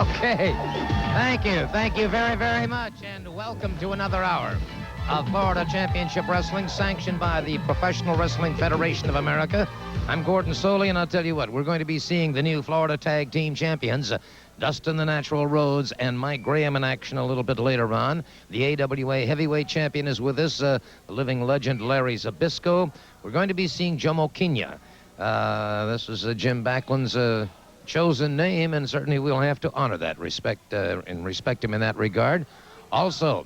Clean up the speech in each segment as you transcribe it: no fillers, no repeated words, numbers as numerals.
Okay. Thank you very, very much, and welcome to another hour of Florida Championship Wrestling, sanctioned by the Professional Wrestling Federation of America. I'm Gordon Soley, and I'll tell you what, we're going to be seeing the new Florida Tag Team Champions, Dustin the Natural Rhodes and Mike Graham in action a little bit later on. The AWA Heavyweight Champion is with us, the living legend Larry Zbyszko. We're going to be seeing Jomo Kenya. This is Jim Backlund's chosen name, and certainly we'll have to honor that, respect him in that regard. Also,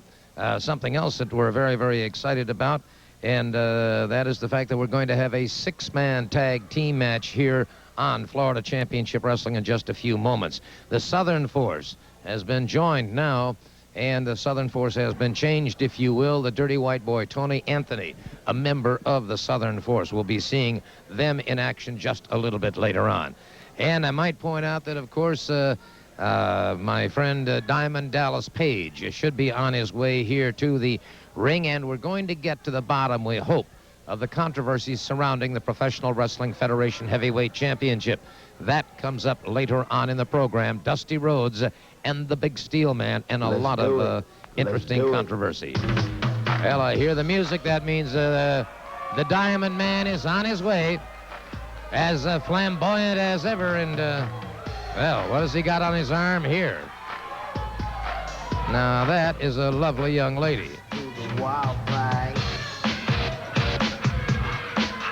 something else that we're very, very excited about, and that is the fact that we're going to have a six-man tag team match here on Florida Championship Wrestling in just a few moments. The Southern Force has been joined now, and the Southern Force has been changed, if you will. The Dirty White Boy, Tony Anthony, a member of the Southern Force. We'll be seeing them in action just a little bit later on. And I might point out that, of course, my friend Diamond Dallas Page should be on his way here to the ring, and we're going to get to the bottom, we hope, of the controversies surrounding the Professional Wrestling Federation Heavyweight Championship. That comes up later on in the program. Dusty Rhodes and the Big Steel Man, and a lot of interesting controversy. Well, I hear the music. That means the Diamond Man is on his way, as flamboyant as ever. And, well, what has he got on his arm here? Now, that is a lovely young lady. Wow, flag.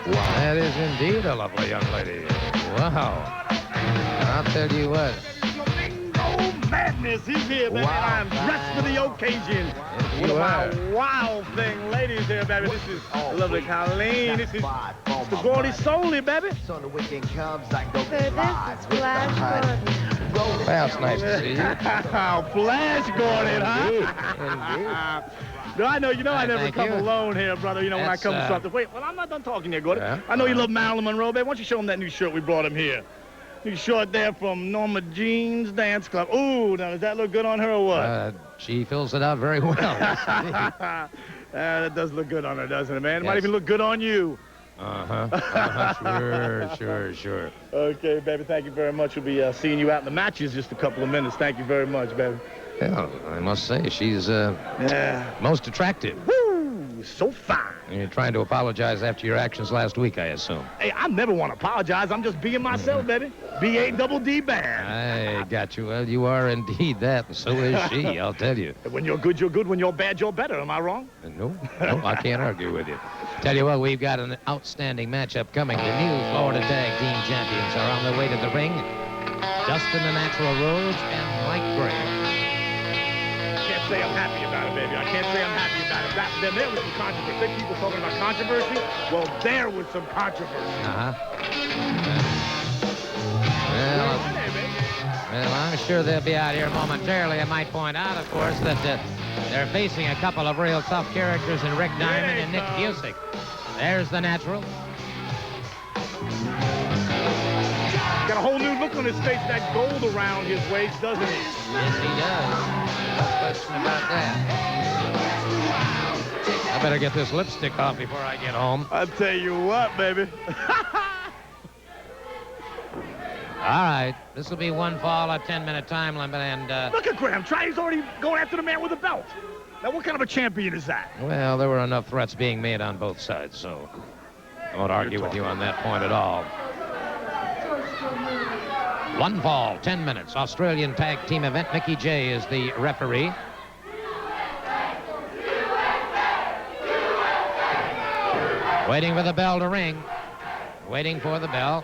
Wow. That is indeed a lovely young lady. Wow. I'll tell you what. Flamingo madness. He's here, baby. Wow, I'm dressed for the occasion. Yes, One you of are. my wild thing ladies here, baby. This is lovely Colleen. This is the Gordy Soley, baby. So the weekend comes, I go So this is Flash Gordon. Well, it's nice to see you. Flash Gordon, huh? Indeed. No, I know, I never thank come you. alone here, brother. When I That's, come to something. Wait, well, I'm not done talking here, Gordon. Yeah? I know you love Marilyn Monroe, baby. Why don't you show him that new shirt we brought him here? New shirt there from Norma Jean's Dance Club. Ooh, now, does that look good on her or what? She fills it out very well. That does look good on her, doesn't it, man? It might Yes. even look good on you. Sure. Okay, baby, thank you very much. We'll be seeing you out in the matches just a couple of minutes. Thank you very much, baby. Well, I must say, she's Yeah. most attractive. Woo! So fine. And you're trying to apologize after your actions last week, I assume. Hey, I never want to apologize. I'm just being myself, baby. B-A-double-D band. I got you. Well, you are indeed that, and so is she, I'll tell you. When you're good, you're good. When you're bad, you're better. Am I wrong? No, I can't argue with you. Tell you what, we've got an outstanding matchup coming. The new Florida Tag Team Champions are on their way to the ring. Dustin the Natural Rhodes and Mike Graham. Can't say I'm happy about it, baby. I can't say I'm happy about it. Then there was some controversy. People talking about controversy. Well, there was some controversy. Well, I'm sure they'll be out here momentarily. I might point out, of course, that they're facing a couple of real tough characters in Rick Diamond and Nick Busick. There's the Natural. Got a whole new look on his face, that gold around his waist, doesn't he? Yes, he does. No question about that. I better get this lipstick off before I get home. I'll tell you what, baby. All right, this will be one fall, a 10-minute time limit, and... Look at Graham. He's already going after the man with the belt. Now, what kind of a champion is that? Well, there were enough threats being made on both sides, so I won't argue with you on that point at all. One fall, 10 minutes. Australian tag team event. Mickey J is the referee. Waiting for the bell to ring. Waiting for the bell.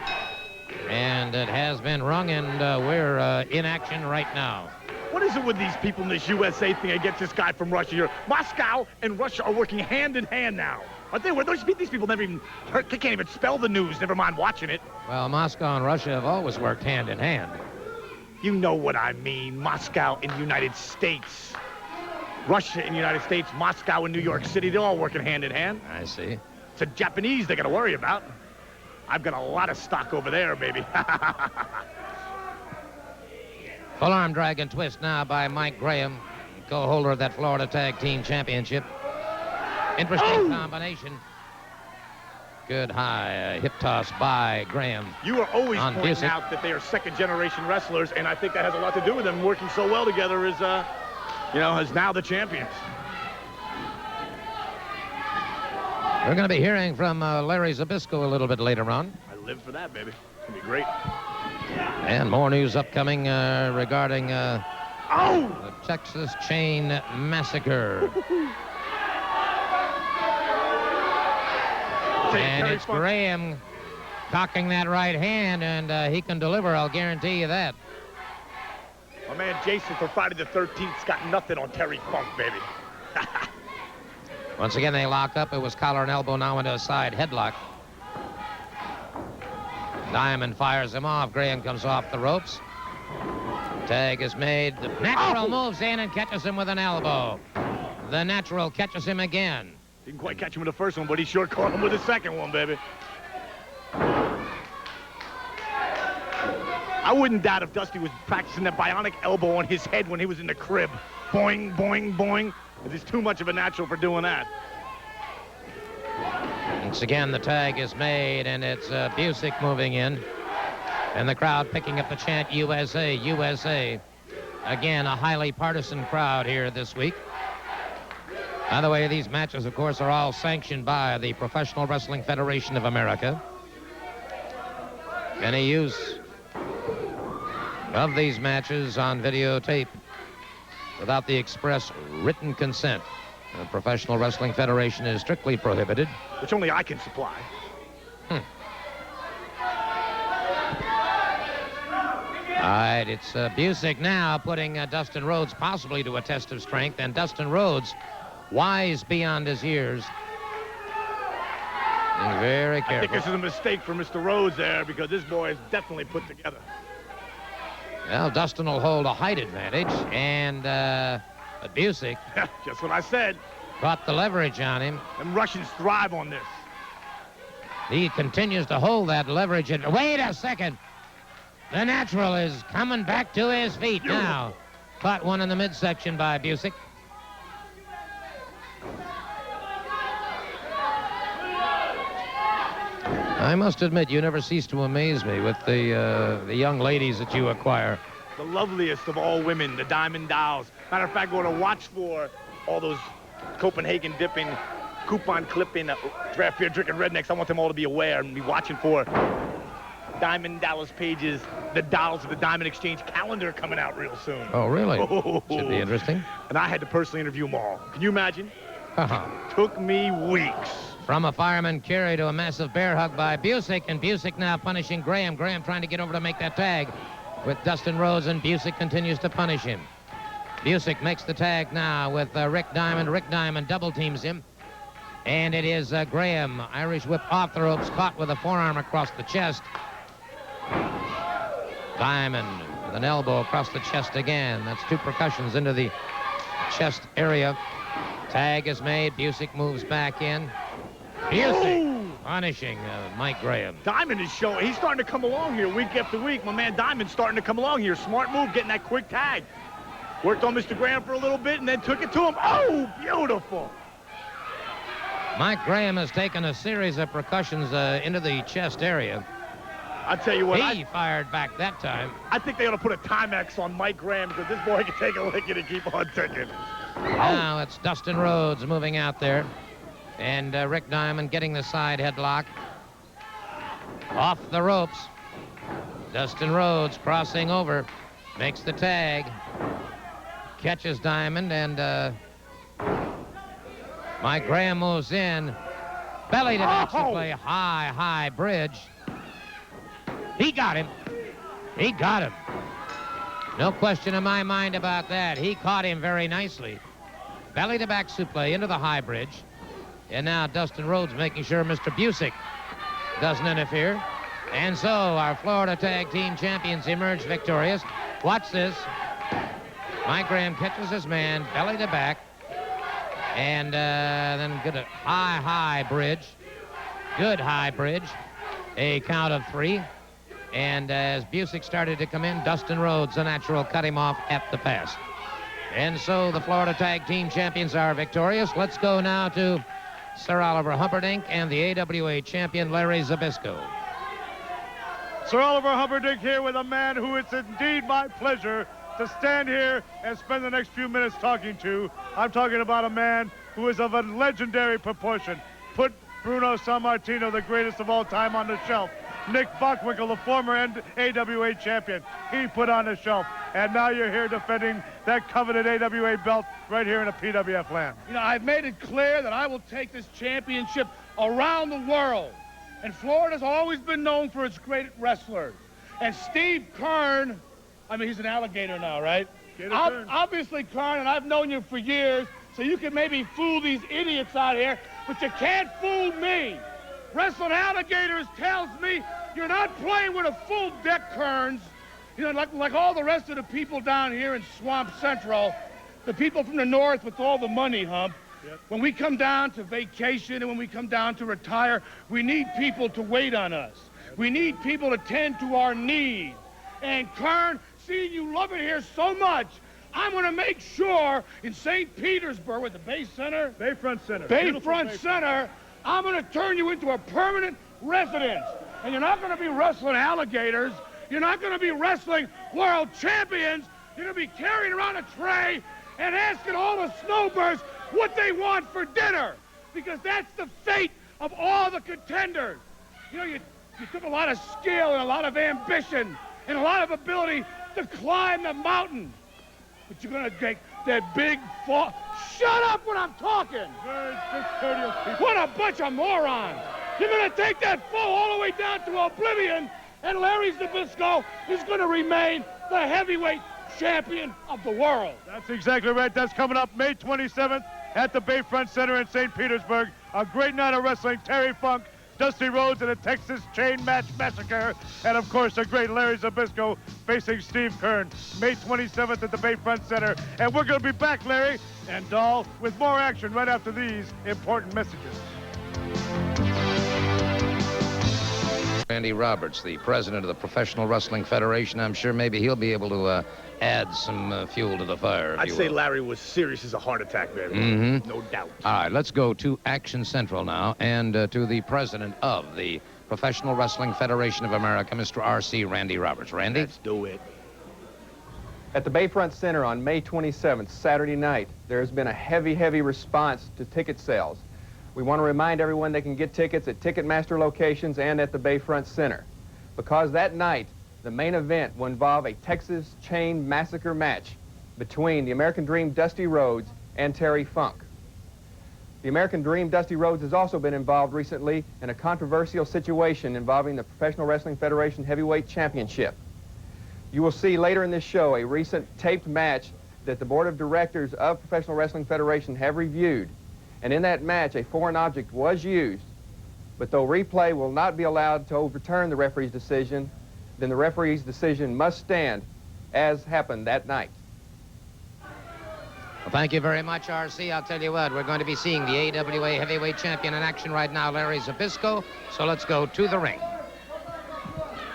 And it has been rung, and we're in action right now. What is it with these people in this USA thing against this guy from Russia here? Moscow and Russia are working hand in hand now. Aren't they? These people never even heard, they can't even spell the news, never mind watching it. Well, Moscow and Russia have always worked hand in hand. You know what I mean. Moscow and United States. Russia and United States, Moscow and New York City, they're all working hand in hand. I see. It's the Japanese they got to worry about. I've got a lot of stock over there, baby. Full arm drag and twist now by Mike Graham, co-holder of that Florida Tag Team Championship. Interesting combination. Good high hip toss by Graham. You are always On pointing Busick. out that they are second-generation wrestlers, and I think that has a lot to do with them working so well together as, as now the champions. We're going to be hearing from Larry Zbyszko a little bit later on. I live for that, baby. It's going to be great. And more news upcoming regarding the Oh! Texas Chain Massacre. And it's Graham cocking that right hand, and he can deliver, I'll guarantee you that. My man Jason for Friday the 13th's got nothing on Terry Funk, baby. Once again, they lock up. It was collar and elbow, now into a side headlock. Diamond fires him off. Graham comes off the ropes. Tag is made. The Natural moves in and catches him with an elbow. The Natural catches him again. Didn't quite catch him with the first one, but he sure caught him with the second one, baby. I wouldn't doubt if Dusty was practicing that bionic elbow on his head when he was in the crib. Boing, boing, boing. There's too much of a natural for doing that. Once again, the tag is made, and it's Busick moving in. And the crowd picking up the chant, USA, USA. Again, a highly partisan crowd here this week. By the way, these matches, of course, are all sanctioned by the Professional Wrestling Federation of America. Any use of these matches on videotape without the express written consent of the Professional Wrestling Federation is strictly prohibited. Which only I can supply. All right, it's Busick now putting Dustin Rhodes possibly to a test of strength, and Dustin Rhodes, wise beyond his years, being very careful. I think this is a mistake for Mr. Rhodes there, because this boy is definitely put together. Well, Dustin will hold a height advantage, and but Busick Just what I said. caught the leverage on him. Them Russians thrive on this. He continues to hold that leverage. And wait a second. The Natural is coming back to his feet now. Caught one in the midsection by Busick. I must admit, you never cease to amaze me with the young ladies that you acquire. The loveliest of all women, the Diamond Dolls. Matter of fact, going to watch for all those Copenhagen dipping, coupon clipping, draft beer drinking rednecks. I want them all to be aware and be watching for Diamond Dallas pages, the Dolls of the Diamond Exchange calendar coming out real soon. Oh, really? Oh. Should be interesting. And I had to personally interview them all. Can you imagine? Uh-huh. Took me weeks. From a fireman carry to a massive bear hug by Busick, and Busick now punishing Graham. Graham trying to get over to make that tag with Dustin Rhodes, and Busick continues to punish him. Busick makes the tag now with Rick Diamond. Rick Diamond double teams him. And it is Graham, Irish whip off the ropes, caught with a forearm across the chest. Diamond with an elbow across the chest again. That's two percussions into the chest area. Tag is made. Busick moves back in. Busick punishing Mike Graham. Diamond is showing. He's starting to come along here week after week. My man Diamond's starting to come along here. Smart move, getting that quick tag. Worked on Mr. Graham for a little bit and then took it to him. Oh, beautiful. Mike Graham has taken a series of percussions into the chest area. I'll tell you what. He fired back that time. I think they ought to put a Timex on Mike Graham because this boy can take a licking and keep on ticking. Now it's Dustin Rhodes moving out there. And Rick Diamond getting the side headlock. Off the ropes. Dustin Rhodes crossing over. Makes the tag. Catches Diamond, and Mike Graham moves in. Belly to back to play. High bridge. He got him. He got him. No question in my mind about that. He caught him very nicely. Belly to back suplex into the high bridge. And now Dustin Rhodes making sure Mr. Busick doesn't interfere. And so our Florida Tag Team Champions emerge victorious. Watch this. Mike Graham catches his man, belly to back. And then good high bridge. Good high bridge. A count of 3. And as Busick started to come in, Dustin Rhodes, the Natural, cut him off at the pass. And so the Florida Tag Team Champions are victorious. Let's go now to Sir Oliver Humperdinck and the AWA champion Larry Zbyszko. Sir Oliver Humperdinck here with a man who it's indeed my pleasure to stand here and spend the next few minutes talking to. I'm talking about a man who is of a legendary proportion. Put Bruno Sammartino, the greatest of all time, on the shelf. Nick Bockwinkel, the former AWA champion, he put on the shelf. And now you're here defending that coveted AWA belt right here in the PWF land. You know, I've made it clear that I will take this championship around the world. And Florida's always been known for its great wrestlers. And Steve Kern, I mean, he's an alligator now, right? Obviously, Kern, and I've known you for years, so you can maybe fool these idiots out here, but you can't fool me. Wrestling alligators tells me you're not playing with a full deck, Kearns. You know, like all the rest of the people down here in Swamp Central, the people from the north with all the money, Hump. Yep. When we come down to vacation and when we come down to retire, we need people to wait on us. Yep. We need people to tend to our needs. And Kern, seeing you love it here so much, I'm going to make sure in St. Petersburg with the Bayfront Center, I'm going to turn you into a permanent residence. And you're not going to be wrestling alligators. You're not going to be wrestling world champions. You're going to be carrying around a tray and asking all the snowbirds what they want for dinner. Because that's the fate of all the contenders. You know, you took a lot of skill and a lot of ambition and a lot of ability to climb the mountain. But you're going to take that big fall. Shut up when I'm talking. What a bunch of morons. You're going to take that fall all the way down to oblivion, and Larry Zbyszko is going to remain the heavyweight champion of the world. That's exactly right. That's coming up May 27th at the Bayfront Center in St. Petersburg. A great night of wrestling. Terry Funk, Dusty Rhodes, and a Texas Chain Match Massacre. And, of course, the great Larry Zbyszko facing Steve Kern. May 27th at the Bayfront Center. And we're going to be back, Larry and Dahl, with more action right after these important messages. Randy Roberts, the president of the Professional Wrestling Federation. I'm sure maybe he'll be able to add some fuel to the fire. I'd say Larry was serious as a heart attack, baby. Mm-hmm. No doubt. All right, let's go to Action Central now and to the president of the Professional Wrestling Federation of America, Mr. R.C. Randy Roberts. Randy? Let's do it. At the Bayfront Center on May 27th, Saturday night, there has been a heavy response to ticket sales. We want to remind everyone they can get tickets at Ticketmaster locations and at the Bayfront Center. Because that night, the main event will involve a Texas Chain Massacre match between the American Dream Dusty Rhodes and Terry Funk. The American Dream Dusty Rhodes has also been involved recently in a controversial situation involving the Professional Wrestling Federation Heavyweight Championship. You will see later in this show a recent taped match that the Board of Directors of Professional Wrestling Federation have reviewed. And in that match, a foreign object was used. But though replay will not be allowed to overturn the referee's decision, then the referee's decision must stand as happened that night. Well, thank you very much, R.C. I'll tell you what, we're going to be seeing the AWA heavyweight champion in action right now, Larry Zbyszko. So let's go to the ring.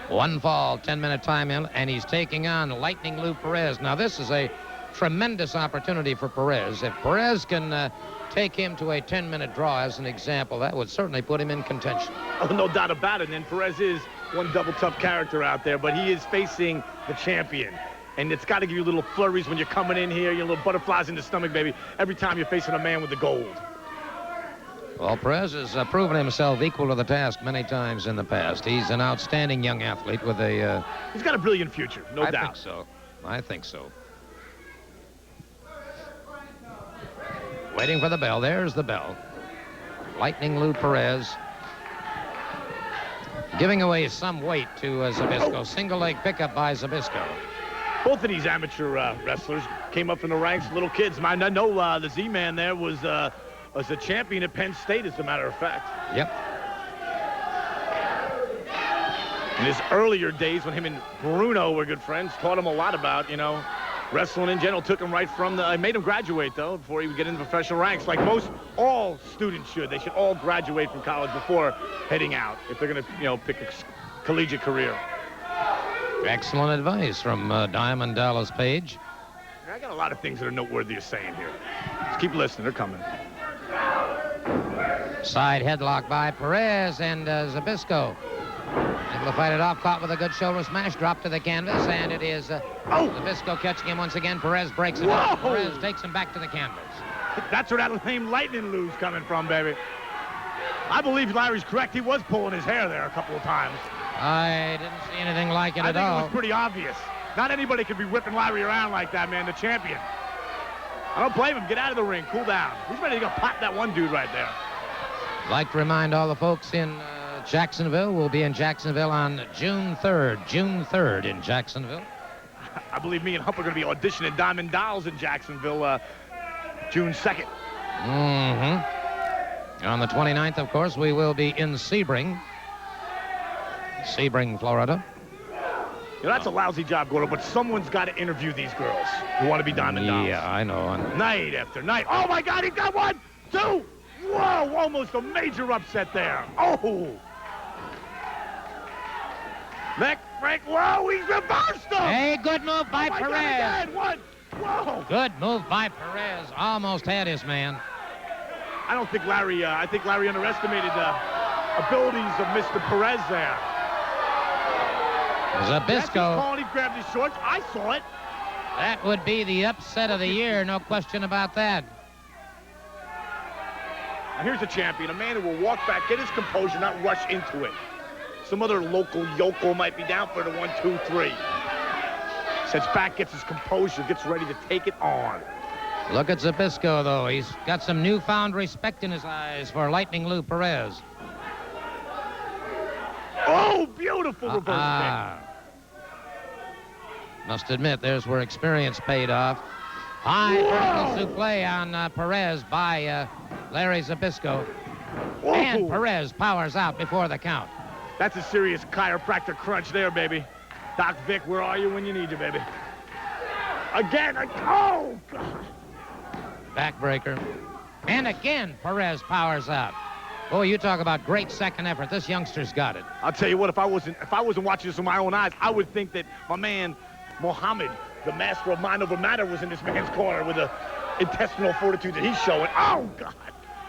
One fall, 10-minute time in, and he's taking on Lightning Lou Perez. Now, this is a tremendous opportunity for Perez. If Perez can take him to a 10-minute draw as an example, that would certainly put him in contention. Oh, no doubt about it. And Perez is one double tough character out there, but he is facing the champion. And it's got to give you little flurries when you're coming in here, your little butterflies in the stomach, baby, every time you're facing a man with the gold. Well, Perez has proven himself equal to the task many times in the past. He's an outstanding young athlete with a... He's got a brilliant future, no doubt. I think so. I think so. Waiting for the bell. There's the bell. Lightning Lou Perez. Giving away some weight to Zbyszko. Single leg pickup by Zbyszko. Both of these amateur wrestlers came up from the ranks, little kids. I know the Z-Man there was a champion at Penn State, as a matter of fact. Yep. In his earlier days, when him and Bruno were good friends, taught him a lot about, you know, wrestling in general. Took him right from the... made him graduate, though, before he would get into professional ranks. Like all students should. They should all graduate from college before heading out, if they're going to, you know, pick a collegiate career. Excellent advice from Diamond Dallas Page. I got a lot of things that are noteworthy of saying here. Just keep listening. They're coming. Side headlock by Perez, and Zbyszko able to fight it off, caught with a good shoulder smash, drop to the canvas, and it is Zbyszko catching him once again. Perez breaks it up. Perez takes him back to the canvas. That's where that lame lightning lue's coming from, baby. I believe Larry's correct. He was pulling his hair there a couple of times. I didn't see anything like it I at think all. it was pretty obvious. Not anybody could be whipping Larry around like that, man, the champion. I don't blame him. Get out of the ring. Cool down. He's ready to go pop that one dude right there. Like to remind all the folks in Jacksonville, we'll be in Jacksonville on June 3rd. June 3rd in Jacksonville. I believe me and Hump are going to be auditioning Diamond Dolls in Jacksonville June 2nd. Mm-hmm. On the 29th, of course, we will be in Sebring, Florida. You know, that's a lousy job, Gordo, but someone's got to interview these girls who want to be Diamond Dolls. Yeah, I know. Night after night. Oh, my God, he got 1, 2. Whoa, almost a major upset there. Oh. Neck break. Whoa, he's reversed him. Hey, good move by God, Perez. again. 1. Whoa. Good move by Perez. Almost had his man. I don't think Larry, I think Larry underestimated the abilities of Mr. Perez there. Zbyszko. Calling, he grabbed his shorts. I saw it. That would be the upset of the year, no question about that. Now here's a champion, a man who will walk back, get his composure, not rush into it. Some other local yokel might be down for the 1, 2, 3. Sets back, gets his composure, gets ready to take it on. Look at Zbyszko, though. He's got some newfound respect in his eyes for Lightning Lou Perez. Oh, beautiful reverse kick. Must admit, there's where experience paid off. High vertical suplex on Perez by Larry Zbyszko. Whoa. And Perez powers out before the count. That's a serious chiropractor crunch there, baby. Doc Vic, where are you when you need you, baby? Again, oh, God. Backbreaker. And again, Perez powers out. Boy, you talk about great second effort. This youngster's got it. I'll tell you what, if I wasn't watching this with my own eyes, I would think that my man, Mohammed, the master of mind over matter, was in this man's corner with the intestinal fortitude that he's showing. Oh, God.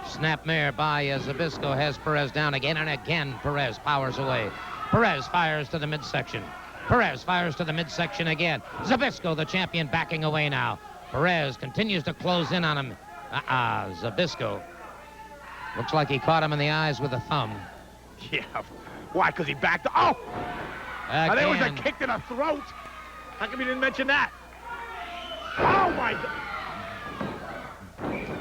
Snapmare by Zbyszko has Perez down again, and again Perez powers away. Perez fires to the midsection. Perez fires to the midsection again. Zbyszko, the champion, backing away now. Perez continues to close in on him. Zbyszko. Looks like he caught him in the eyes with a thumb. Yeah. Why? Because he backed. Oh! Now, there was a kick to the throat. How come you didn't mention that? Oh, my God.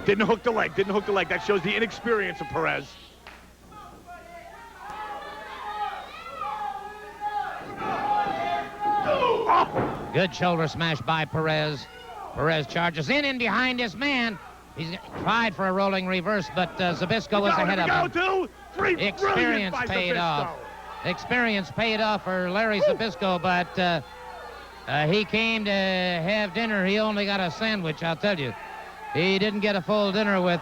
Didn't hook the leg. Didn't hook the leg. That shows the inexperience of Perez. Oh. Good shoulder smash by Perez. Perez charges in behind his man. He's tried for a rolling reverse, but Zbyszko was ahead of him. 2, 3. Experience paid off. Experience paid off for Larry Zbyszko, but he came to have dinner. He only got a sandwich, I'll tell you. He didn't get a full dinner with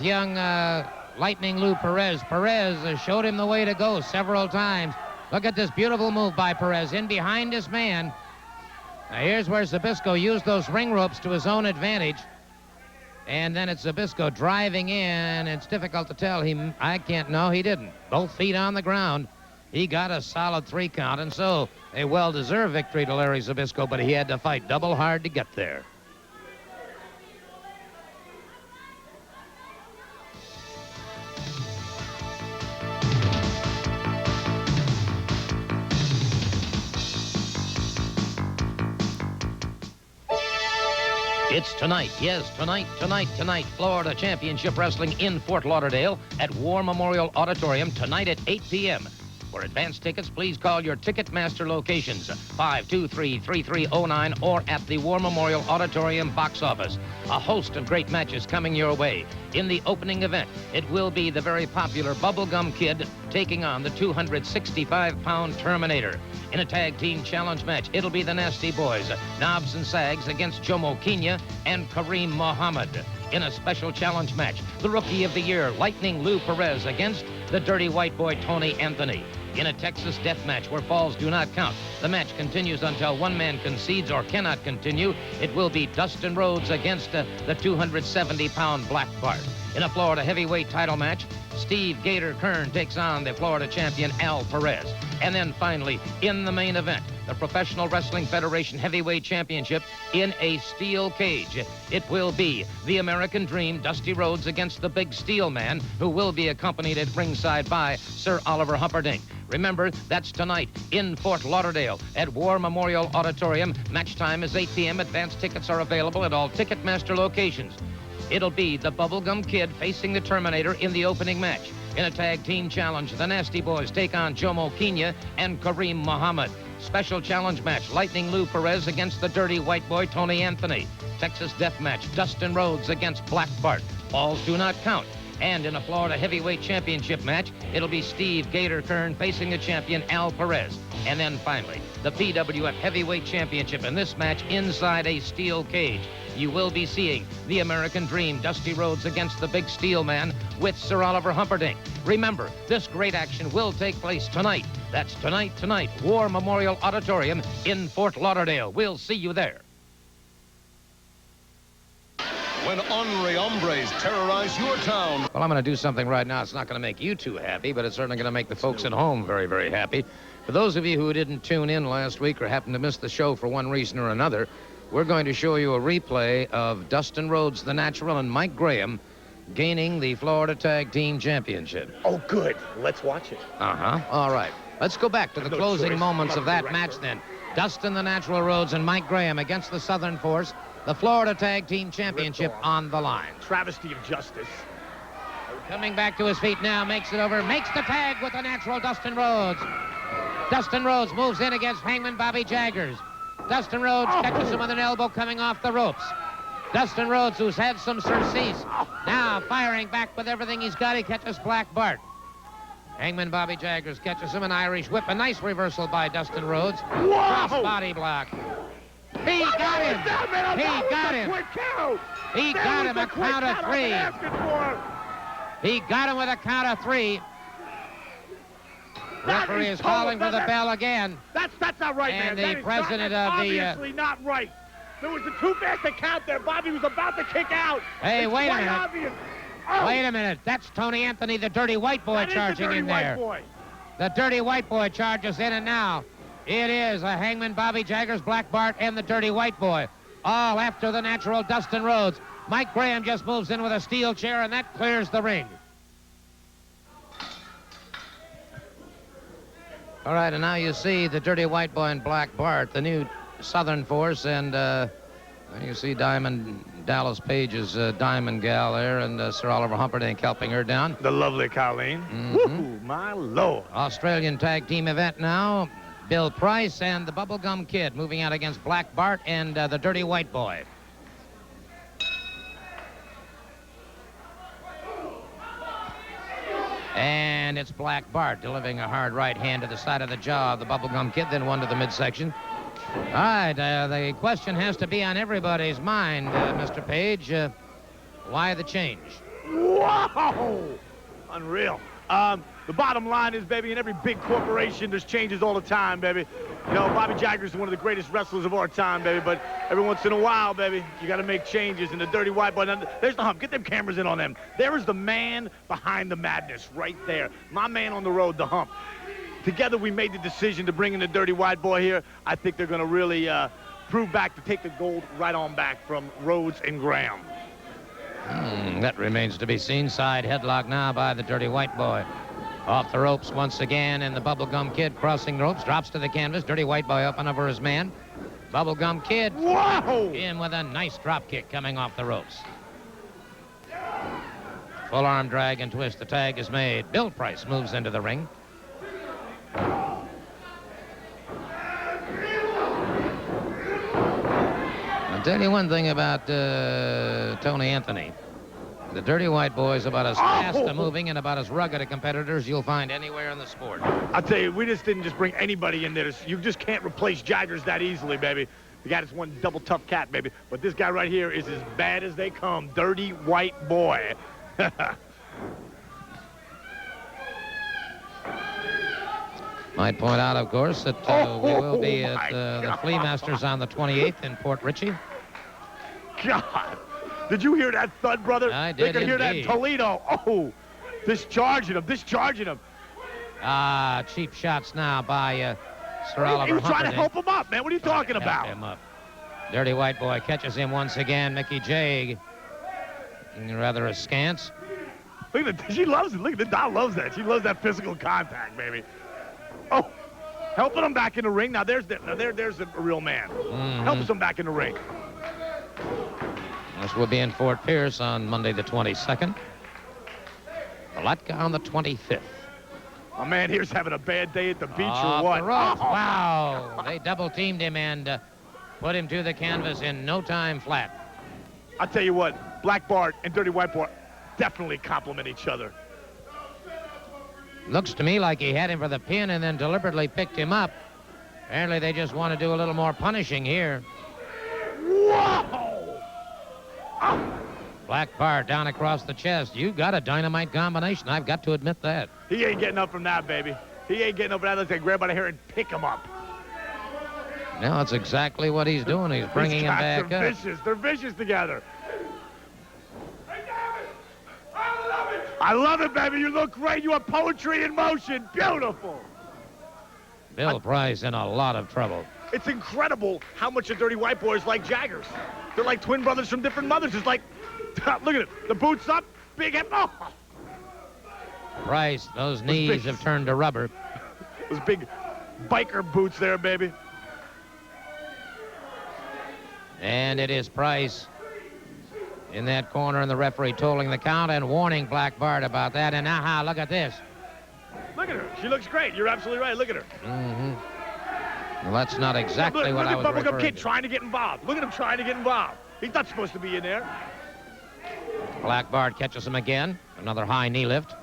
young Lightning Lou Perez. Perez showed him the way to go several times. Look at this beautiful move by Perez in behind his man. Now here's where Zbyszko used those ring ropes to his own advantage. And then it's Zbyszko driving in. It's difficult to tell. I can't know. He didn't. Both feet on the ground. He got a solid 3 count, and so a well-deserved victory to Larry Zbyszko, but he had to fight double hard to get there. It's tonight, yes, tonight, Florida Championship Wrestling in Fort Lauderdale at War Memorial Auditorium tonight at 8 p.m. For advance tickets, please call your Ticketmaster locations, 523-3309, or at the War Memorial Auditorium box office. A host of great matches coming your way. In the opening event, it will be the very popular Bubblegum Kid taking on the 265-pound Terminator. In a tag team challenge match, it'll be the Nasty Boys, Knobs and Sags against Jomo Kenya and Kareem Mohammed. In a special challenge match, the Rookie of the Year, Lightning Lou Perez against the Dirty White Boy, Tony Anthony. In a Texas death match where falls do not count, the match continues until one man concedes or cannot continue. It will be Dustin Rhodes against the 270-pound Black Bart. In a Florida heavyweight title match, Steve Gator Kern takes on the Florida champion Al Perez. And then finally, in the main event, the Professional Wrestling Federation Heavyweight Championship in a steel cage. It will be the American Dream, Dusty Rhodes, against the Big Steel Man, who will be accompanied at ringside by Sir Oliver Humperdinck. Remember, that's tonight in Fort Lauderdale at War Memorial Auditorium. Match time is 8 p.m. Advance tickets are available at all Ticketmaster locations. It'll be the Bubblegum Kid facing the Terminator in the opening match. In a tag team challenge, the Nasty Boys take on Jomo Kenya and Kareem Muhammad. Special challenge match, Lightning Lou Perez against the Dirty White Boy, Tony Anthony. Texas Death Match, Dustin Rhodes against Black Bart. Balls do not count. And in a Florida Heavyweight Championship match, it'll be Steve Gator Kern facing the champion Al Perez. And then finally, the PWF Heavyweight Championship, in this match inside a steel cage. You will be seeing the American Dream, Dusty Rhodes, against the Big Steel Man with Sir Oliver Humperdinck. Remember, this great action will take place tonight. That's tonight, War Memorial Auditorium in Fort Lauderdale. We'll see you there. When ornery hombres terrorize your town. Well, I'm going to do something right now. It's not going to make you too happy, but it's certainly going to make the folks at home very, very happy. For those of you who didn't tune in last week or happened to miss the show for one reason or another, we're going to show you a replay of Dustin Rhodes, the Natural, and Mike Graham gaining the Florida Tag Team Championship. Oh, good. Let's watch it. All right. Let's go back to the closing moments of that match then. Dustin, the Natural Rhodes, and Mike Graham against the Southern Force. The Florida Tag Team Championship on the line. Travesty of justice. Coming back to his feet now, makes it over, makes the tag with the Natural, Dustin Rhodes. Dustin Rhodes moves in against Hangman Bobby Jaggers. Dustin Rhodes catches him with an elbow coming off the ropes. Dustin Rhodes, who's had some surcease, now firing back with everything he's got. He catches Black Bart. Hangman Bobby Jaggers catches him, an Irish whip. A nice reversal by Dustin Rhodes. Cross body block. He got him. He got him. He got him a count of three. He got him with a count of three. Referee is calling for the bell again. That's not right, and man. And the president of the... obviously not right. There was a too fast a count there. Bobby was about to kick out. Hey, wait a minute. Obvious. Oh. Wait a minute. That's Tony Anthony, the Dirty White Boy, charging in there. The Dirty White Boy charges in, and now it is a Hangman Bobby Jaggers, Black Bart, and the Dirty White Boy, all after the Natural Dustin Rhodes. Mike Graham just moves in with a steel chair, and that clears the ring. All right, and now you see the Dirty White Boy and Black Bart, the new Southern Force, and you see Diamond Dallas Page's Diamond Gal there, and Sir Oliver Humperdinck helping her down. The lovely Colleen. Woo, my Lord. Australian tag team event now. Bill Price and the Bubblegum Kid moving out against Black Bart and the Dirty White Boy. And it's Black Bart delivering a hard right hand to the side of the jaw of the Bubblegum Kid, then one to the midsection. All right, the question has to be on everybody's mind, Mr. Page. Why the change? Whoa! Unreal. The bottom line is, baby, in every big corporation, there's changes all the time, baby. You know, Bobby Jaggers is one of the greatest wrestlers of our time, baby, but every once in a while, baby, you got to make changes. And the Dirty White Boy, there's the Hump. Get them cameras in on them. There is the man behind the madness right there. My man on the road, the Hump. Together, we made the decision to bring in the Dirty White Boy here. I think they're going to really prove back to take the gold right on back from Rhodes and Graham. That remains to be seen. Side headlock now by the Dirty White Boy. Off the ropes once again, and the Bubblegum Kid crossing the ropes, drops to the canvas. Dirty White Boy up and over his man. Bubblegum Kid in with a nice drop kick coming off the ropes. Full arm drag and twist. The tag is made. Bill Price moves into the ring. I'll tell you one thing about Tony Anthony. The Dirty White Boy is about as fast a moving and about as rugged a competitor as you'll find anywhere in the sport. I'll tell you, we just didn't just bring anybody in there. You just can't replace Jaggers that easily, baby. The guy that's one double tough cat, baby. But this guy right here is as bad as they come. Dirty White Boy. Might point out, of course, that we will be at the Flea Masters on the 28th in Port Richey. God. Did you hear that thud, brother? I They did could hear that in indeed. Toledo. Oh, discharging him. Cheap shots now by Sir He Oliver was trying to Humperdinck. help him up, man. What are you talking Help about? him up. Dirty White Boy catches him once again. Mickey J. Rather askance. Look at she loves it. Look at the doll loves that. She loves that physical contact, baby. Oh, helping him back in the ring. Now there's a real man. Helps him back in the ring. This will be in Fort Pierce on Monday the 22nd. Palatka on the 25th. My man here's having a bad day at the beach Off or what? the ropes. Oh. Wow. They double-teamed him and put him to the canvas in no time flat. I'll tell you what, Black Bart and Dirty White Boy definitely complement each other. Looks to me like he had him for the pin and then deliberately picked him up. Apparently they just want to do a little more punishing here. Whoa! Oh. Black Bart down across the chest. You got a dynamite combination. I've got to admit that. He ain't getting up from that, baby. He ain't getting up from that unless they grab by the hair and pick him up. Now that's exactly what he's doing. He's bringing him back They're up. vicious. They're vicious together. I love it, baby. You look great. You have poetry in motion. Beautiful. Bill Price in a lot of trouble. It's incredible how much the Dirty White Boys like Jaggers. They're like twin brothers from different mothers. It's like, look at it. The boots up, big head. Oh. Price, those knees have turned to rubber. Those big biker boots there, baby. And it is Price in that corner, and the referee tolling the count and warning Black Bart about that. And aha, look at this. Look at her. She looks great. You're absolutely right. Look at her. Well, that's not exactly Look what I at was Bubblegum referring Kid to. trying to get involved. Look at him trying to get involved. He's not supposed to be in there. Black Bart catches him again. Another high knee lift.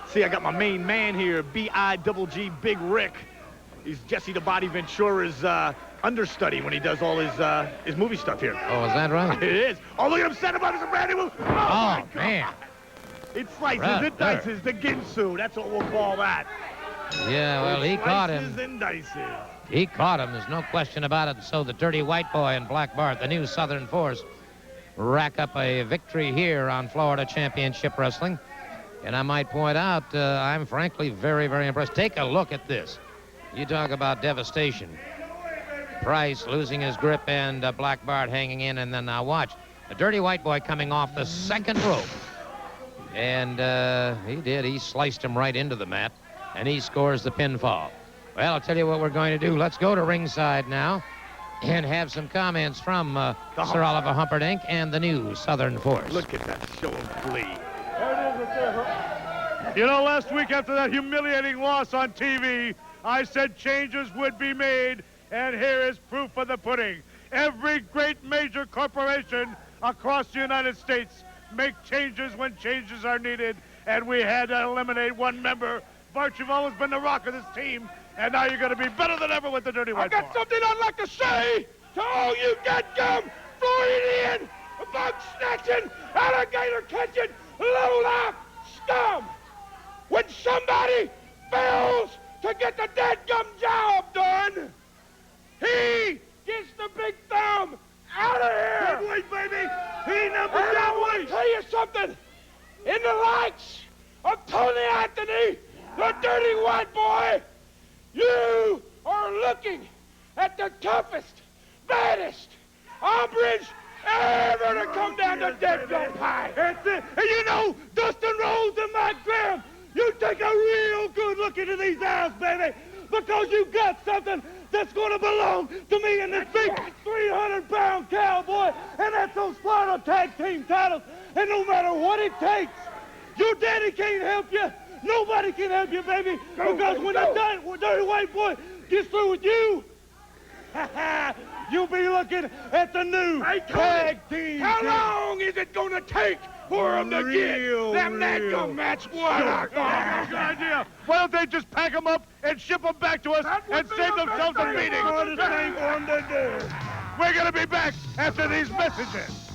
See, I got my main man here, B-I-double-G, Big Rick. He's Jesse the Body Ventura's understudy when he does all his movie stuff here. Oh, is that right? It is. Oh, look at him set him up as a brand new move. Oh, my God. Man. It slices, Right it dices, the Ginsu. That's what we'll call that. Yeah, well, he caught him. Slices and dices. He caught him. There's no question about it. So the Dirty White Boy and Black Bart, the new Southern Force, rack up a victory here on Florida Championship Wrestling. And I might point out, I'm frankly very, very impressed. Take a look at this. You talk about devastation. Price losing his grip and Black Bart hanging in. And then now watch. The Dirty White Boy coming off the second rope. And he did. He sliced him right into the mat. And he scores the pinfall. Well, I'll tell you what we're going to do. Let's go to ringside now and have some comments from Sir Oliver Humperdinck and the new Southern Force. Look at that show of glee. You know, last week after that humiliating loss on TV, I said changes would be made, and here is proof of the pudding. Every great major corporation across the United States make changes when changes are needed, and we had to eliminate one member. Bart, you've always been the rock of this team, and now you're going to be better than ever with the Dirty White Boy. I got something I'd like to say to all you dead-gum, Floridian, bug snatching, alligator catching, low-life scum. When somebody fails to get the dead-gum job done, he gets the big thumb out of here. Good way, baby. He number And I one. want to tell you something. In the likes of Tony Anthony, the Dirty White Boy, you are looking at the toughest, baddest hombres ever to come down the dead-gum pipe. That's it. And you know, Dustin Rhodes and Mike Graham, you take a real good look into these eyes, baby, because you got something that's going to belong to me and this big 300-pound cowboy, and that's those Florida Tag Team titles. And no matter what it takes, your daddy can't help you. Nobody can help you, baby, because when the Dirty White Boy gets through with you, you'll be looking at the new Tag Team. How long is it going to take for them to get them dead-gum match won? Good idea. Why don't they just pack them up and ship them back to us and save themselves a meeting? We're going to be back after these messages.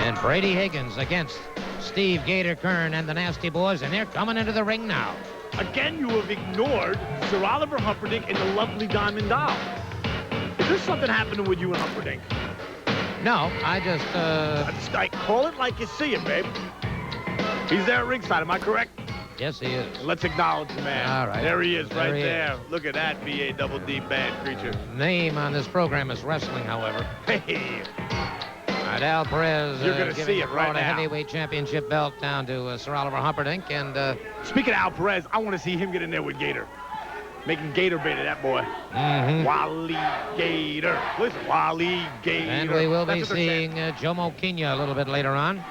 And Brady Higgins against Steve Gator Kern and the Nasty Boys, and they're coming into the ring now. Again, you have ignored Sir Oliver Humperdinck and the lovely Diamond Doll. Is there something happening with you and Humperdinck? No, I just, call it like you see it, babe. He's there at ringside, am I correct? Yes, he is. Let's acknowledge the man. All right. There he is, There right he there. is. Look at that B-A-double-D bad creature. Name on this program is wrestling, however. Hey, All right, Al Perez You're gonna giving see the it right Florida now. Heavyweight Championship belt down to Sir Oliver Humperdinck, and speaking of Al Perez, I want to see him get in there with Gator. Making Gator bait of that boy. mhm. Wally Gator. Listen, Wally Gator. And we will be That's what they're saying. seeing Jomo Kenya a little bit later on.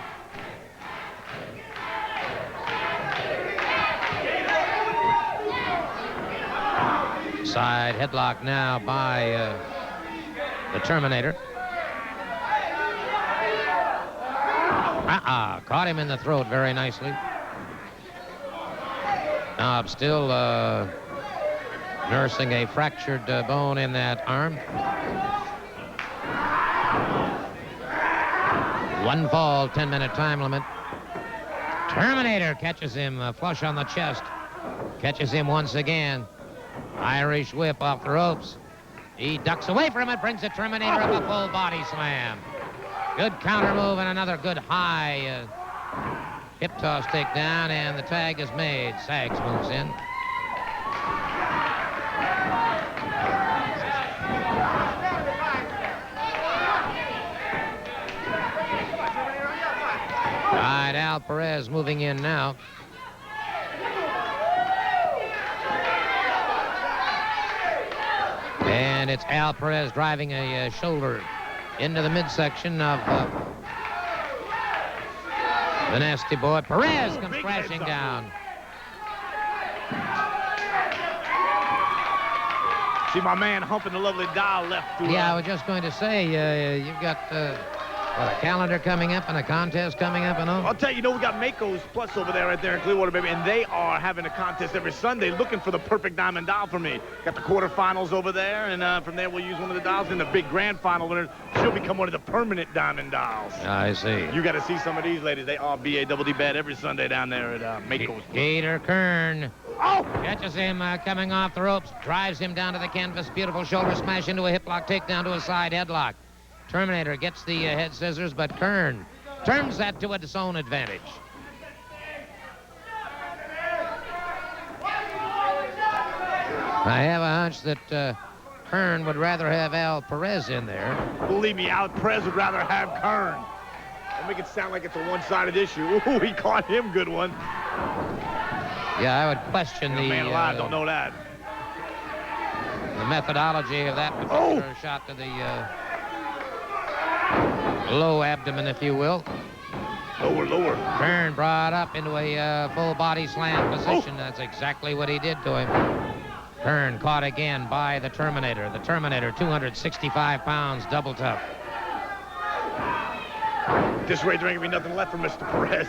Side headlock now by the Terminator. Caught him in the throat very nicely. Knob still nursing a fractured bone in that arm. One fall, 10-minute time limit. Terminator catches him flush on the chest. Catches him once again. Irish whip off the ropes. He ducks away from it, brings the Terminator up a full body slam. Good counter move and another good high hip toss takedown, and the tag is made. Sags moves in. All right, Al Perez moving in now. And it's Al Perez driving a shoulder into the midsection of the Nasty Boy. Perez comes crashing down. See my man humping the lovely doll left to Yeah, I was just going to say, you've got a calendar coming up and a contest coming up and all. I'll tell you, we got Mako's Plus over there right there in Clearwater, baby, and they are having a contest every Sunday looking for the perfect diamond doll for me. Got the quarterfinals over there, and from there we'll use one of the dolls. In the big grand final winner, she'll become one of the permanent diamond dolls. I see. You got to see some of these ladies. They are B-A-double-D bad every Sunday down there at Mako's. Gator Kern Oh! catches him coming off the ropes, drives him down to the canvas. Beautiful shoulder smash into a hip lock, takedown to a side headlock. Terminator gets the head scissors, but Kern turns that to its own advantage. I have a hunch that Kern would rather have Al Perez in there. Believe me, Al Perez would rather have Kern. Don't make it sound like it's a one-sided issue. Ooh, he caught him good one. Yeah, I would question the Man alive, don't know that. the methodology of that particular shot to the low abdomen, if you will. Lower. Kern brought up into a full body slam position. That's exactly what he did to him. Kern caught again by the Terminator. The Terminator, 265 pounds, double tough. This way, there ain't gonna be nothing left for Mr. Perez.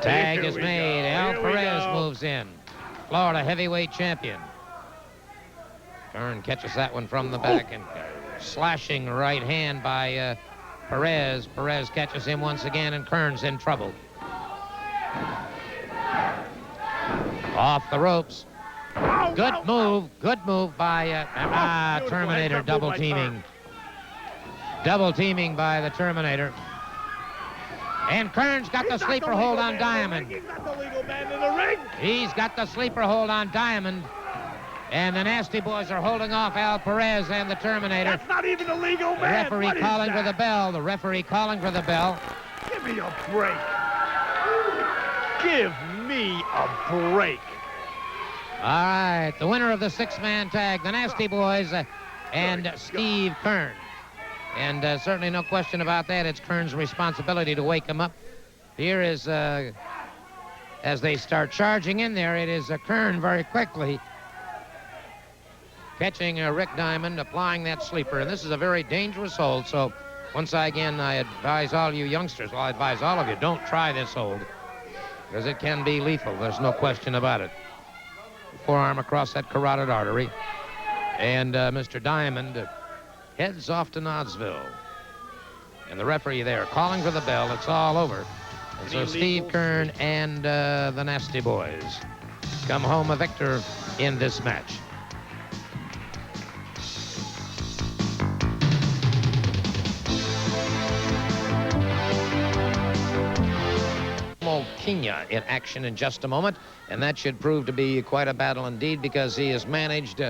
Tag Here is we made. go. Al Here we Perez go. moves in. Florida heavyweight champion. Kern catches that one from the back and slashing right hand by Perez. Perez catches him once again, and Kern's in trouble. Off the ropes. Good move by Terminator, double teaming. Double teaming by the Terminator. And Kern's got the sleeper hold on Diamond. He's not the legal man in the ring. He's got the sleeper hold on Diamond. And the Nasty Boys are holding off Al Perez and the Terminator. That's not even a legal The man. referee What is calling for that? the bell. The referee calling for the bell. Give me a break. Give me a break. All right, the winner of the six-man tag, the Nasty Boys and Steve Kern. And certainly no question about that. It's Kern's responsibility to wake him up. Here is, as they start charging in there, it is Kern very quickly catching Rick Diamond, applying that sleeper. And this is a very dangerous hold. So once again, I advise all you youngsters, well, I advise all of you, don't try this hold, because it can be lethal. There's no question about it. Forearm across that carotid artery. And Mr. Diamond heads off to Knoxville. And the referee there calling for the bell. It's all over. And so Steve Kern and the Nasty Boys come home a victor in this match. Jomo Kenya in action in just a moment, and that should prove to be quite a battle indeed, because he is managed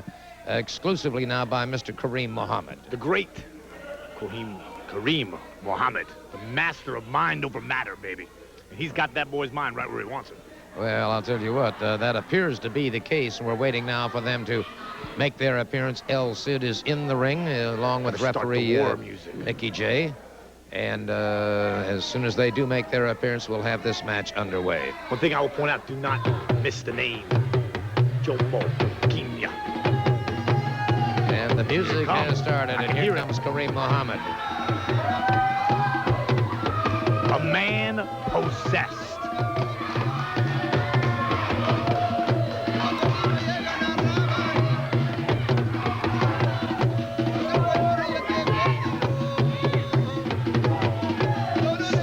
exclusively now by Mr. Kareem Muhammad. The great Kareem Muhammad, the master of mind over matter, baby. And he's got that boy's mind right where he wants it. Well, I'll tell you what, that appears to be the case. We're waiting now for them to make their appearance. El Cid is in the ring along with referee Mickey J. And as soon as they do make their appearance, we'll have this match underway. One thing I will point out, do not miss the name, Jomo Kenya. And the music has started, and here comes Kareem Muhammad. A man possessed.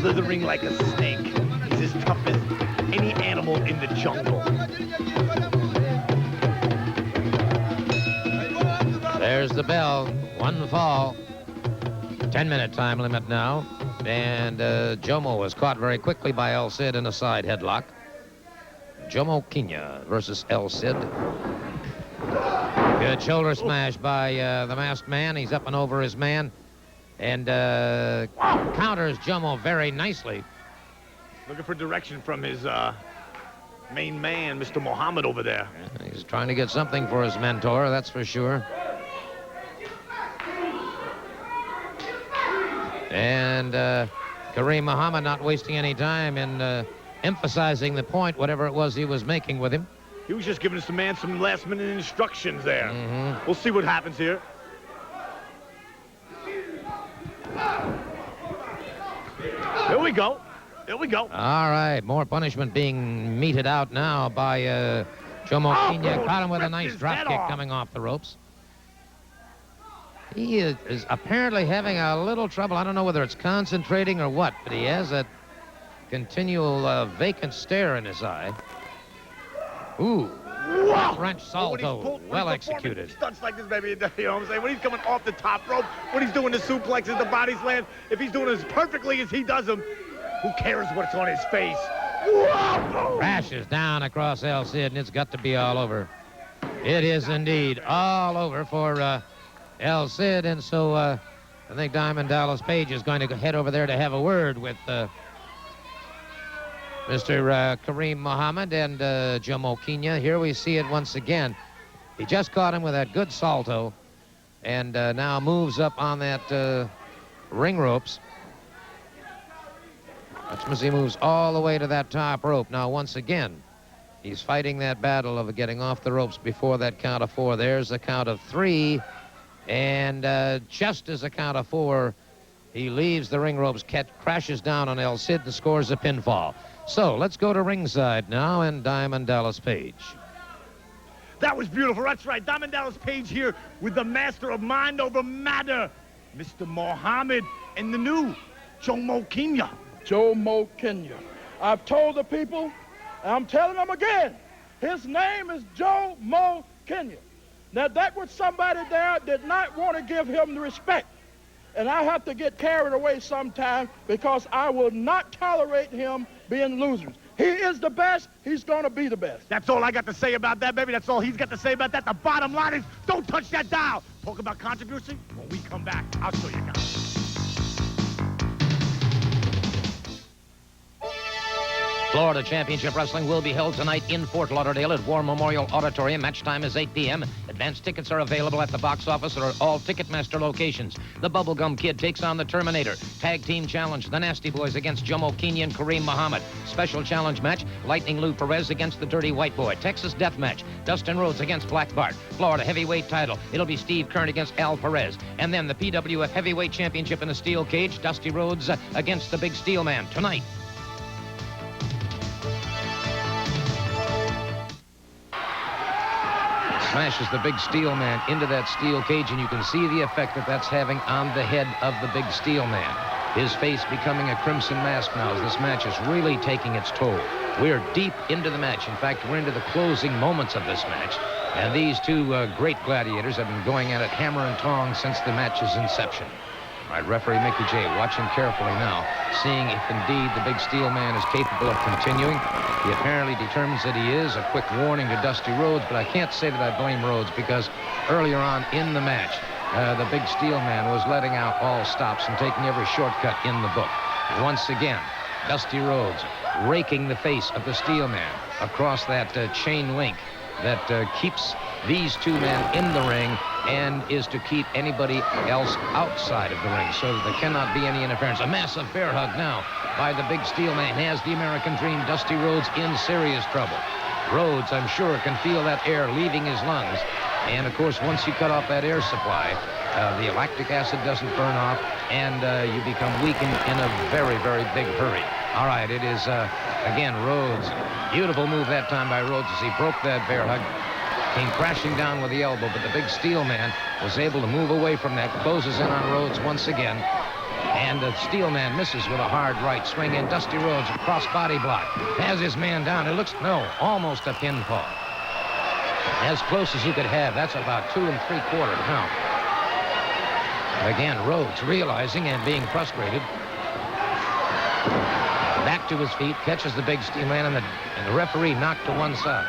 Slithering like a snake. He's as tough as any animal in the jungle. There's the bell. One fall. 10-minute time limit now. And Jomo was caught very quickly by El Cid in a side headlock. Jomo Kenya versus El Cid. Good shoulder smash by the masked man. He's up and over his man. And counters Jomo very nicely. Looking for direction from his main man, Mr. Muhammad over there. He's trying to get something for his mentor, that's for sure. And Kareem Muhammad not wasting any time in emphasizing the point, whatever it was he was making with him. He was just giving us the man some last-minute instructions there. We'll see what happens here. Here we go. Here we go. All right, more punishment being meted out now by Jomo Kenya. Caught him with a nice drop kick coming off the ropes. He is apparently having a little trouble. I don't know whether it's concentrating or what, but he has that continual vacant stare in his eye. Ooh. Wow. French salto, well executed. Stunts like this, baby, you know what I'm saying? When he's coming off the top rope, when he's doing the suplexes, the body slams, if he's doing as perfectly as he does them, who cares what's on his face? Whoa! Crashes down across El Cid, and it's got to be all over. It is indeed all over for El Cid, and so I think Diamond Dallas Page is going to head over there to have a word with Mr. Kareem Muhammad and Jomo Kenya. Here we see it once again. He just caught him with that good salto and now moves up on that ring ropes. Watch as he moves all the way to that top rope. Now, once again, he's fighting that battle of getting off the ropes before that count of 4. There's the count of 3. And just as a count of 4, he leaves the ring ropes, crashes down on El Cid and scores a pinfall. So let's go to ringside now and Diamond Dallas Page. That was beautiful. That's right. Diamond Dallas Page here with the master of mind over matter, Mr. Muhammad, and the new Jomo Kenya. Jomo Kenya. I've told the people, and I'm telling them again, his name is Jomo Kenya. Now, that was somebody there did not want to give him the respect. And I have to get carried away sometime because I will not tolerate him being losers. He is the best. He's going to be the best. That's all I got to say about that, baby. That's all he's got to say about that. The bottom line is, don't touch that dial. Talk about controversy. When we come back, I'll show you guys. Florida Championship Wrestling will be held tonight in Fort Lauderdale at War Memorial Auditorium. Match time is 8 p.m. Advance tickets are available at the box office or at all Ticketmaster locations. The Bubblegum Kid takes on the Terminator. Tag Team Challenge, the Nasty Boys against Jomo Kenya and Kareem Muhammad. Special Challenge match, Lightning Lou Perez against the Dirty White Boy. Texas Death Match, Dustin Rhodes against Black Bart. Florida Heavyweight title, it'll be Steve Kern against Al Perez. And then the PWF Heavyweight Championship in a steel cage, Dusty Rhodes against the Big Steel Man tonight. Smashes the Big Steel Man into that steel cage, and you can see the effect that that's having on the head of the Big Steel Man. his face becoming a crimson mask now as this match is really taking its toll. We're deep into the match. In fact, we're into the closing moments of this match. And these two great gladiators have been going at it hammer and tong since the match's inception. All right, referee Mickey J. watching carefully now, seeing if indeed the big steel man is capable of continuing. He apparently determines that he is. A quick warning to Dusty Rhodes, but I can't say that I blame Rhodes because earlier on in the match, the big steel man was letting out all stops and taking every shortcut in the book. Once again, Dusty Rhodes raking the face of the steel man across that chain link that keeps these two men in the ring and is to keep anybody else outside of the ring so that there cannot be any interference. A massive bear hug now by the big steel man has the American Dream, Dusty Rhodes, in serious trouble. Rhodes, I'm sure, can feel that air leaving his lungs. And, of course, once you cut off that air supply, the lactic acid doesn't burn off, and you become weakened in a very, very big hurry. All right, it is, again, Rhodes. Beautiful move that time by Rhodes as he broke that bear hug. Came crashing down with the elbow, but the big steel man was able to move away from that. Closes in on Rhodes once again. And the steel man misses with a hard right swing. And Dusty Rhodes, a cross-body block, has his man down. It looks, no, almost a pinfall. As close as you could have. That's about 2 3/4 count. Again, Rhodes realizing and being frustrated. Back to his feet, catches the big steel man, and the referee knocked to one side.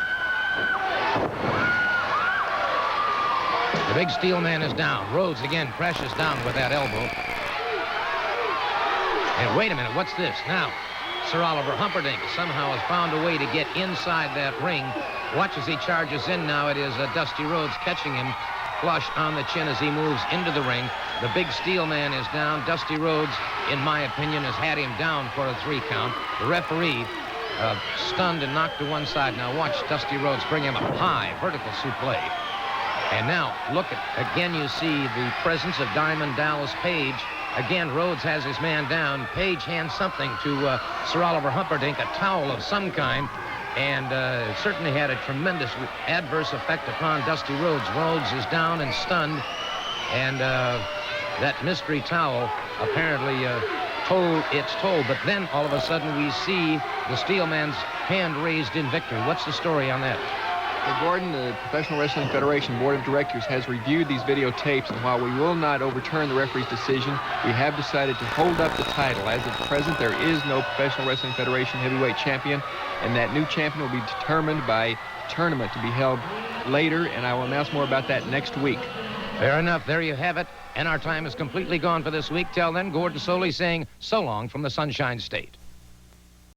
The big steel man is down. Rhodes again crashes down with that elbow. And wait a minute, what's this? Now, Sir Oliver Humperdinck somehow has found a way to get inside that ring. Watch as he charges in now. It is Dusty Rhodes catching him flush on the chin as he moves into the ring. The big steel man is down. Dusty Rhodes, in my opinion, has had him down for a 3 count. The referee stunned and knocked to one side. Now watch Dusty Rhodes bring him a high vertical suplex. And now look at, again you see the presence of Diamond Dallas Page. Again, Rhodes has his man down. Page hands something to Sir Oliver Humperdinck, a towel of some kind. And it certainly had a tremendous adverse effect upon Dusty Rhodes. Rhodes is down and stunned. And that mystery towel apparently told its toll. But then all of a sudden we see the steel man's hand raised in victory. What's the story on that? Well, Gordon, the Professional Wrestling Federation Board of Directors has reviewed these videotapes, and while we will not overturn the referee's decision, we have decided to hold up the title. As of present, there is no Professional Wrestling Federation heavyweight champion, and that new champion will be determined by a tournament to be held later, and I will announce more about that next week. Fair enough. There you have it. And our time is completely gone for this week. Till then, Gordon Soley saying so long from the Sunshine State.